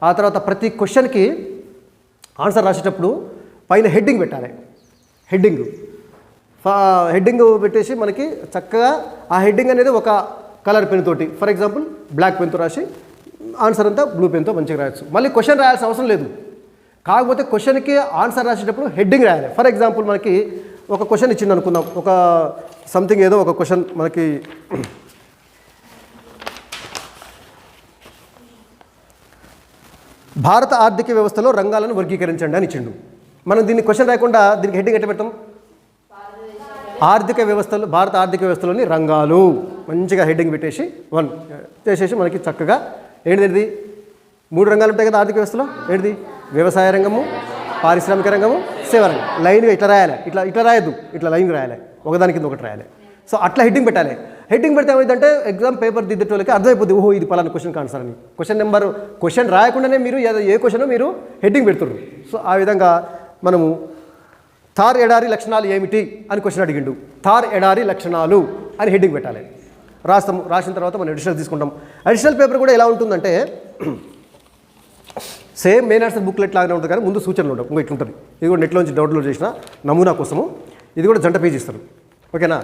ఆ తర్వాత ప్రతి క్వశ్చన్కి ఆన్సర్ రాసేటప్పుడు పైన హెడ్డింగ్ పెట్టాలి. హెడ్డింగ్ పెట్టేసి మనకి చక్కగా ఆ హెడ్డింగ్ అనేది ఒక కలర్ పెన్ తోటి, ఫర్ ఎగ్జాంపుల్ బ్లాక్ పెన్తో రాసి ఆన్సర్ అంతా బ్లూ పెన్తో మంచిగా రాయొచ్చు. మళ్ళీ క్వశ్చన్ రాయాల్సిన అవసరం లేదు. కాకపోతే క్వశ్చన్కి ఆన్సర్ రాసేటప్పుడు హెడ్డింగ్ రాయాలి. ఫర్ ఎగ్జాంపుల్ మనకి ఒక క్వశ్చన్ ఇచ్చింది అనుకుందాం, ఒక సంథింగ్ ఏదో ఒక క్వశ్చన్ మనకి భారత ఆర్థిక వ్యవస్థలో రంగాలను వర్గీకరించండి అని ఇచ్చిండు. మనం దీన్ని క్వశ్చన్ రాయకుండా దీనికి హెడ్డింగ్ ఎట్లా పెడతాం? భారత ఆర్థిక వ్యవస్థలోని రంగాలు మంచిగా హెడ్డింగ్ పెట్టేసి 1 చేసేసి మనకి చక్కగా ఏంటిది 3 రంగాలు ఉంటాయి కదా ఆర్థిక వ్యవస్థలో. ఏంటిది? వ్యవసాయ రంగము, పారిశ్రామిక రంగము, సేవా రంగం. లైన్గా ఇట్లా రాయాలి, ఇట్లా రాయద్దు, ఇట్లా లైన్ రాయాలి, ఒకదాని కింద ఒకటి రాయాలి. సో అట్లా హెడ్డింగ్ పెట్టాలి. హెడ్డింగ్ పెడితే ఏమైందంటే ఎగ్జామ్ పేపర్ దిద్దేటోళ్ళకి అర్థమైపోతుంది, ఓహో ఇది పలానా క్వశ్చన్ ఆన్సర్ అని. క్వశ్చన్ రాయకుండానే మీరు ఏ క్వశ్చనో మీరు హెడ్డింగ్ పెడుతున్నారు. సో ఆ విధంగా మనము థార్ ఎడారి లక్షణాలు ఏమిటి అని క్వశ్చన్ అడిగిండు. థార్ ఎడారి లక్షణాలు అని హెడ్డింగ్ పెట్టాలి. రాసిన తర్వాత మనం అడిషనల్ తీసుకుంటాం. అడిషనల్ పేపర్ కూడా ఎలా ఉంటుందంటే సేమ్ మెయిన్ ఆన్సర్ బుక్లెట్ లాగానే ఉంటుంది, కానీ ముందు సూచనలు ఉండవు. ఇంకో ఇట్లుంటుంది. ఇది కూడా నెట్లోంచి డౌన్లోడ్ చేసిన నమూనా కోసము. ఇది కూడా జంట పేజ్ ఇస్తారు, ఓకేనా.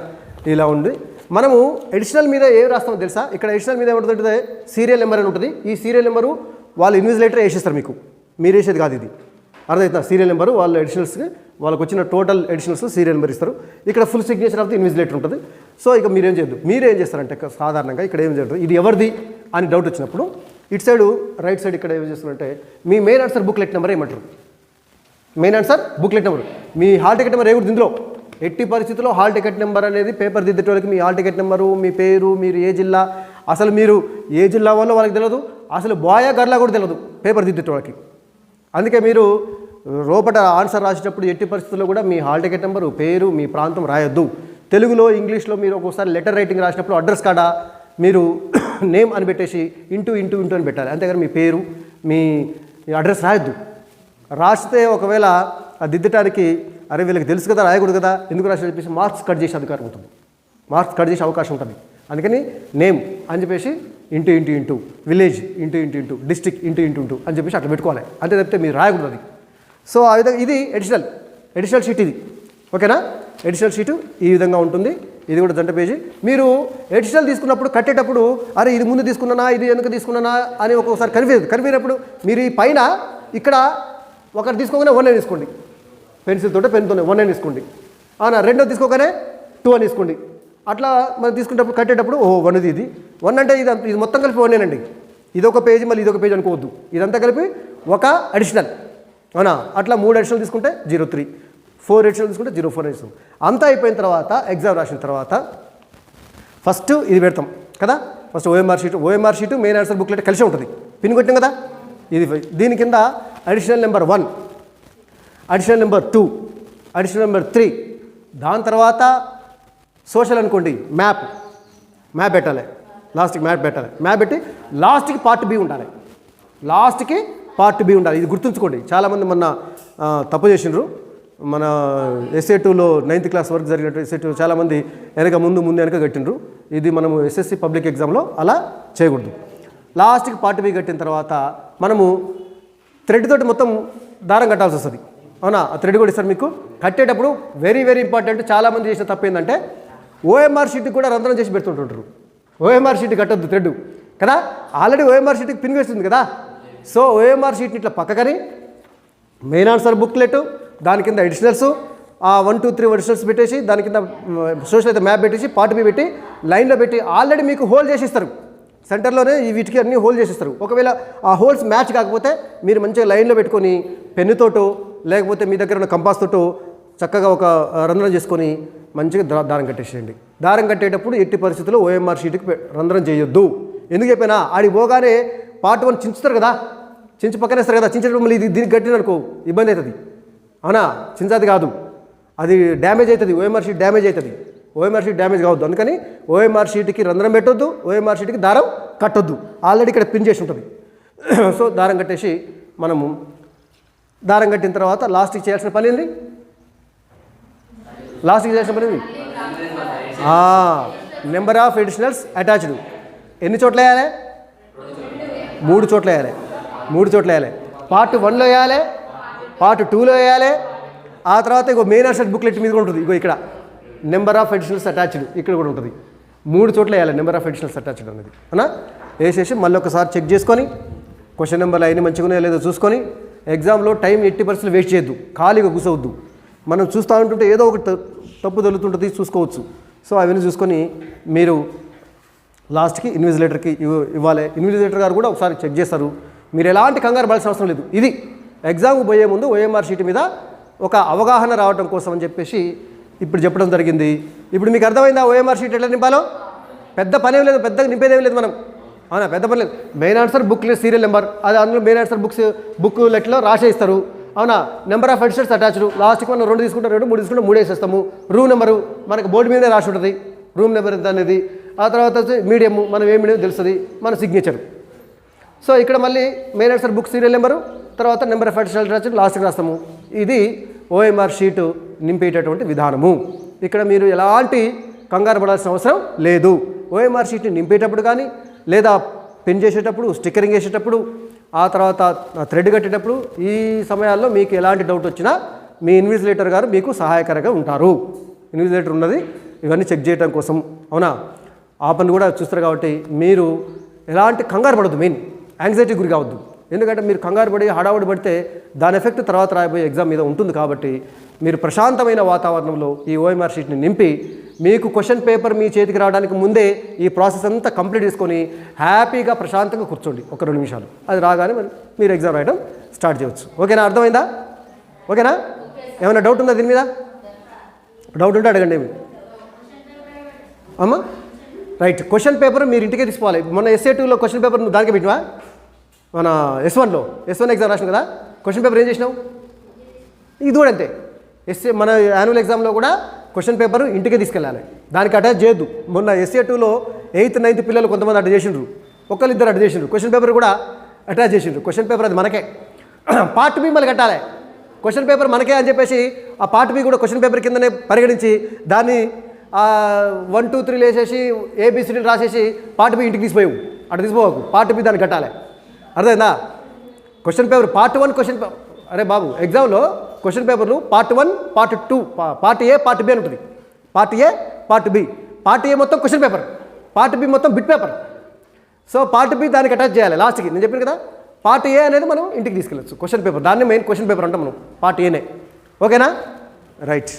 ఇలా ఉంది. మనము అడిషనల్ మీద ఏం రాస్తామో తెలుసా? ఇక్కడ అడిషనల్ మీద ఏముంటుందంటే సీరియల్ నెంబర్ అని ఉంటుంది. ఈ సీరియల్ నెంబరు వాళ్ళు ఇన్విజిలేటర్ వేసేస్తారు, మీకు మీరు వేసేది కాదు. ఇది అర్థమవుతుందా? సీరియల్ నెంబరు వాళ్ళు అడిషనల్స్కి వాళ్ళకి వచ్చిన టోటల్ అడిషనల్స్ సీరియల్ నెంబర్ ఇస్తారు. ఇక్కడ full signature of the invigilator ఉంటుంది. సో ఇక మీరేం చేయద్దు. మీరేం చేస్తారంటే సాధారణంగా ఇక్కడ ఏం జరుగుతుంది, ఇది ఎవరిది అని డౌట్ వచ్చినప్పుడు ఇటు సైడు రైట్ సైడ్ ఇక్కడ ఏం చేస్తారంటే మీ మెయిన్ ఆన్సర్ బుక్లెట్ నెంబర్ ఏమంటారు? Main answer booklet number. మీ హాల్ టికెట్ నెంబర్ ఏముంది ఇందులో? ఎట్టి పరిస్థితుల్లో హాల్ టికెట్ నెంబర్ అనేది పేపర్ దిద్దేటోళ్ళకి మీ హాల్ టికెట్ నెంబరు, మీ పేరు, మీరు ఏ జిల్లా, అసలు మీరు ఏ జిల్లా వాళ్ళో వాళ్ళకి తెలియదు, అసలు బాయా గర్లా కూడా తెలియదు పేపర్ దిద్దేటోళ్ళకి. అందుకే మీరు లోపల ఆన్సర్ రాసేటప్పుడు ఎట్టి పరిస్థితుల్లో కూడా మీ హాల్ టికెట్ నెంబరు, పేరు, మీ ప్రాంతం రాయొద్దు. తెలుగులో ఇంగ్లీష్లో మీరు ఒక్కోసారి లెటర్ రైటింగ్ రాసినప్పుడు అడ్రస్ కాడా మీరు నేమ్ అని పెట్టేసి ఇంటూ అని పెట్టాలి. అంతేగాని మీ పేరు, మీ అడ్రస్ రాయొద్దు. రాస్తే ఒకవేళ ఆ దిద్దటానికి అరే వీళ్ళకి తెలుసు కదా రాయకూడదు కదా ఎందుకు రాసి చెప్పేసి మార్క్స్ కట్ చేసే అధికారం ఉంటుంది, మార్క్స్ కట్ చేసే అవకాశం ఉంటుంది. అందుకని నేమ్ అని చెప్పేసి into village into district into అని చెప్పేసి అట్లా పెట్టుకోవాలి. అంతే తప్పితే మీరు రాయకూడదు అది. సో ఆ విధంగా ఇది అడిషనల్ షీట్ ఇది, ఓకేనా. అడిషనల్ షీటు ఈ విధంగా ఉంటుంది. ఇది కూడా జంట పేజీ. మీరు అడిషనల్ తీసుకున్నప్పుడు కట్టేటప్పుడు అరే ఇది ముందు తీసుకున్నానా ఇది ఎందుకు తీసుకున్నానా అని ఒక్కొక్కసారి కన్ఫ్యూజ్ మీరు ఈ పైన ఇక్కడ ఒకటి తీసుకోగానే 1 అని తీసుకోండి, పెన్సిల్ తోటే పెన్తోనే 1 అని తీసుకోండి. అవునా, రెండో తీసుకోగానే 2 అని తీసుకోండి. అట్లా మనం తీసుకునేటప్పుడు కట్టేటప్పుడు 1 ఇది 1 అంటే ఇది మొత్తం కలిపి 1 అండి. ఇదొక పేజీ మళ్ళీ ఇదొక పేజీ అనుకోవద్దు, ఇదంతా కలిపి ఒక అడిషనల్. అవునా, అట్లా 3 అడిషనల్ తీసుకుంటే 03, 4 అడిషనల్ తీసుకుంటే 04 అడిషనల్. అంతా అయిపోయిన తర్వాత ఎగ్జామ్ రాసిన తర్వాత ఫస్ట్ ఇది పెడతాం కదా. First OMR sheet main answer booklet కలిసి ఉంటుంది, పిన్ కొట్టాం కదా. ఇది దీని కింద additional number 1, additional number 2, additional number 3. దాని తర్వాత సోషల్ అనుకోండి, మ్యాప్ పెట్టాలి, లాస్ట్కి మ్యాప్ పెట్టాలి. మ్యాప్ పెట్టి లాస్ట్కి పార్ట్ బి ఉండాలి, ఇది గుర్తుంచుకోండి. చాలామంది మొన్న తప్పు చేసిండ్రు. మన SA2లో 9th క్లాస్ వరకు జరిగినట్టు SA2 చాలామంది ముందు వెనక కట్టిండ్రు. ఇది మనము SSC పబ్లిక్ ఎగ్జామ్లో అలా చేయకూడదు. లాస్ట్కి పార్ట్ బి కట్టిన తర్వాత మనము థ్రెడ్ తోటి మొత్తం దారం కట్టాల్సి వస్తుంది. అవునా, ఆ థ్రెడ్ కూడా ఇస్తారు మీకు. కట్టేటప్పుడు వెరీ ఇంపార్టెంట్. చాలామంది చేసిన తప్పు ఏంటంటే ఓఎంఆర్ షీట్ కూడా రంధ్రం చేసి పెడుతుంటుంటారు. ఓఎంఆర్ షీట్ కట్టొద్దు థ్రెడ్. కదా, ఆల్రెడీ ఓఎంఆర్ షీట్కి పిన్ వేస్తుంది కదా. సో ఓఎంఆర్ షీట్ని ఇట్లా పక్కకని మెయిన్ ఆన్సర్ బుక్లెట్, దాని కింద ఎడిషనల్స్, 1 2 3 ఎడిషనల్స్ పెట్టేసి దాని కింద సోషల్ అయితే మ్యాప్ పెట్టేసి పార్ట్ బి పెట్టి లైన్లో పెట్టి ఆల్రెడీ మీకు హోల్డ్ చేసిస్తారు. సెంటర్లోనే ఈ వీటికి అన్ని హోల్డ్ చేసిస్తారు. ఒకవేళ ఆ హోల్స్ మ్యాచ్ కాకపోతే మీరు మంచిగా లైన్లో పెట్టుకొని పెన్నుతోటో లేకపోతే మీ దగ్గర ఉన్న కంపాస్ తోటో చక్కగా ఒక రంధ్రం చేసుకొని మంచిగా దారం కట్టేసేయండి. దారం కట్టేటప్పుడు ఎట్టి పరిస్థితుల్లో ఓఎంఆర్ షీట్కి రంధ్రం చేయొద్దు. ఎందుకు చెప్పినా ఆడికి పోగానే పార్ట్ 1 చించుతారు కదా, చించి పక్కనేస్తారు కదా, చించడం మళ్ళీ దీనికి కట్టిననుకో ఇబ్బంది అవుతుంది. అవునా, చించది కాదు, అది డ్యామేజ్ అవుతుంది, ఓఎంఆర్ షీట్ డ్యామేజ్ అవుతుంది. ఓఎంఆర్ షీట్ డ్యామేజ్ కావద్దు. అందుకని ఓఎంఆర్ షీట్కి రంధ్రం పెట్టొద్దు, ఓఎంఆర్ షీట్కి దారం కట్టొద్దు. ఆల్రెడీ ఇక్కడ పిన్ చేసి ఉంటుంది. సో దారం కట్టేసి మనము దారం కట్టిన తర్వాత లాస్ట్కి చేయాల్సిన పని ఏంది? లాస్ట్కి చేయాల్సిన పని ఏంది? నెంబర్ ఆఫ్ ఎడిషనల్స్ అటాచ్డ్ ఎన్ని చోట్ల వేయాలి? 3 చోట్ల వేయాలి. 3 చోట్ల వేయాలి. పార్ట్ 1లో వేయాలి, పార్ట్ 2లో వేయాలి. ఆ తర్వాత ఇగో మెయిన్ ఆన్సర్ బుక్లెట్ మీద కూడా ఉంటుంది. ఇగో ఇక్కడ నెంబర్ ఆఫ్ ఎడిషనల్స్ అటాచ్డ్ ఇక్కడ కూడా ఉంటుంది. 3 చోట్ల వేయాలి నెంబర్ ఆఫ్ ఎడిషనల్స్ అటాచ్డ్ అనేది. అవునా, వేసేసి మళ్ళీ ఒకసారి చెక్ చేసుకొని క్వశ్చన్ నెంబర్లు అయినా మంచిగా ఉన్నాయో లేదో చూసుకొని ఎగ్జామ్లో టైం 80% వేస్ట్ చేయొద్దు, ఖాళీగా కూర్చోవద్దు. మనం చూస్తూ ఉంటుంటే ఏదో ఒకటి తప్పు తగులుతుంటుంది, చూసుకోవచ్చు. సో అవన్నీ చూసుకొని మీరు లాస్ట్కి ఇన్విజిలేటర్కి ఇవ్వాలి. ఇన్విజిలేటర్ గారు కూడా ఒకసారి చెక్ చేస్తారు. మీరు ఎలాంటి కంగారు పడాల్సిన అవసరం లేదు. ఇది ఎగ్జామ్కి పోయే ముందు ఓఎంఆర్ షీట్ మీద ఒక అవగాహన రావడం కోసం అని చెప్పేసి ఇప్పుడు చెప్పడం జరిగింది. ఇప్పుడు మీకు అర్థమైందా ఓఎంఆర్ షీట్ ఎట్లా నింపాలో? పెద్ద పనేం లేదు, పెద్దగా నింపేదేం లేదు మనం. అవునా, పెద్ద పని లేదు. Main answer book serial number, అది అందులో మెయిన్ ఆన్సర్ బుక్ లెట్లో రాసేస్తారు. అవునా, నెంబర్ ఆఫ్ ఎడిషనల్స్ అటాచ్డ్, లాస్ట్కి మనం 2 తీసుకుంటాం, 2 3 తీసుకుంటాం, 3 వేసేస్తాము. రూమ్ నెంబరు మనకు బోర్డు మీదే రాసి ఉంటుంది, రూమ్ నెంబర్ ఎంత అనేది. ఆ తర్వాత వచ్చి మీడియము, మనం ఏ మీడియం తెలుస్తుంది, మన సిగ్నేచర్. సో ఇక్కడ మళ్ళీ main answer book serial number, తర్వాత నెంబర్ ఆఫ్ ఎడిషనల్ అటాచ్డ్ లాస్ట్కి రాస్తాము. ఇది ఓఎంఆర్ షీటు నింపేటటువంటి విధానము. ఇక్కడ మీరు ఎలాంటి కంగారు పడాల్సిన అవసరం లేదు. ఓఎంఆర్ షీట్ని నింపేటప్పుడు కానీ లేదా పెన్ చేసేటప్పుడు, స్టిక్కరింగ్ వేసేటప్పుడు, ఆ తర్వాత థ్రెడ్ కట్టేటప్పుడు, ఈ సమయాల్లో మీకు ఎలాంటి డౌట్ వచ్చినా మీ ఇన్విజిలేటర్ గారు మీకు సహాయకరంగా ఉంటారు. ఇన్విజిలేటర్ ఉన్నది ఇవన్నీ చెక్ చేయడం కోసం. అవునా, ఆ పని కూడా చూస్తారు. కాబట్టి మీరు ఎలాంటి కంగారు పడద్దు, మెయిన్ యాంగ్జైటీ గురి కావద్దు. ఎందుకంటే మీరు కంగారు పడి హడావుడి పడితే దాని ఎఫెక్ట్ తర్వాత రాబోయే ఎగ్జామ్ మీద ఉంటుంది. కాబట్టి మీరు ప్రశాంతమైన వాతావరణంలో ఈ ఓఎంఆర్ షీట్ని నింపి మీకు క్వశ్చన్ పేపర్ మీ చేతికి రావడానికి ముందే ఈ ప్రాసెస్ అంతా కంప్లీట్ చేసుకొని హ్యాపీగా ప్రశాంతంగా కూర్చోండి ఒక 2 నిమిషాలు. అది రాగానే మీరు ఎగ్జామ్ రాయడం స్టార్ట్ చేయవచ్చు. ఓకేనా, అర్థమైందా? ఓకేనా, ఏమైనా డౌట్ ఉందా దీని మీద? డౌట్ ఉంటే అడగండి. ఏమి అమ్మా, రైట్. క్వశ్చన్ పేపర్ మీరు ఇంటికే తీసుకోవాలి. మొన్న SA2లో క్వశ్చన్ పేపర్ నువ్వు దానికే పెట్టివా? మన S1 ఎగ్జామ్ రాసిన కదా, క్వశ్చన్ పేపర్ ఏం చేసినావు? ఇది కూడా అంతే. మన యాన్యువల్ ఎగ్జామ్లో కూడా క్వశ్చన్ పేపర్ ఇంటికే తీసుకెళ్ళాలి, దానికి అటాచ్ చేయొద్దు. మొన్న SA2లో 8th 9th పిల్లలు కొంతమంది అటు చేసిండ్రు, ఒకళ్ళిద్దరు అటు చేసిండ్రు. క్వశ్చన్ పేపర్ కూడా అటాచ్ చేసిండ్రు. క్వశ్చన్ పేపర్ అది మనకే. పార్ట్ బి మళ్ళీ కట్టాలి. క్వశ్చన్ పేపర్ మనకే అని చెప్పేసి ఆ పార్ట్ బి కూడా క్వశ్చన్ పేపర్ కిందనే పరిగణించి దాన్ని 1 2 3 వేసేసి ABCD రాసేసి పార్ట్ బి ఇంటికి తీసిపోయావు. అటు తీసిపోవకు, పార్ట్ బి దాన్ని కట్టాలి. అర్థమైందా? క్వశ్చన్ పేపర్ పార్ట్ 1 క్వశ్చన్ అరే బాబు, ఎగ్జామ్లో క్వశ్చన్ పేపర్లు part 1 part 2 part A part B అని ఉంటుంది. Part A part B. Part A మొత్తం క్వశ్చన్ పేపర్, పార్ట్ బి మొత్తం bit paper. So part B దానికి అటాచ్ చేయాలి లాస్ట్కి. నేను చెప్పాను కదా, పార్ట్ ఏ అనేది మనం ఇంటికి తీసుకెళ్ళచ్చు క్వశ్చన్ పేపర్. దాన్ని మెయిన్ క్వశ్చన్ పేపర్ అంటాం మనం, పార్ట్ ఏనే. ఓకేనా, రైట్.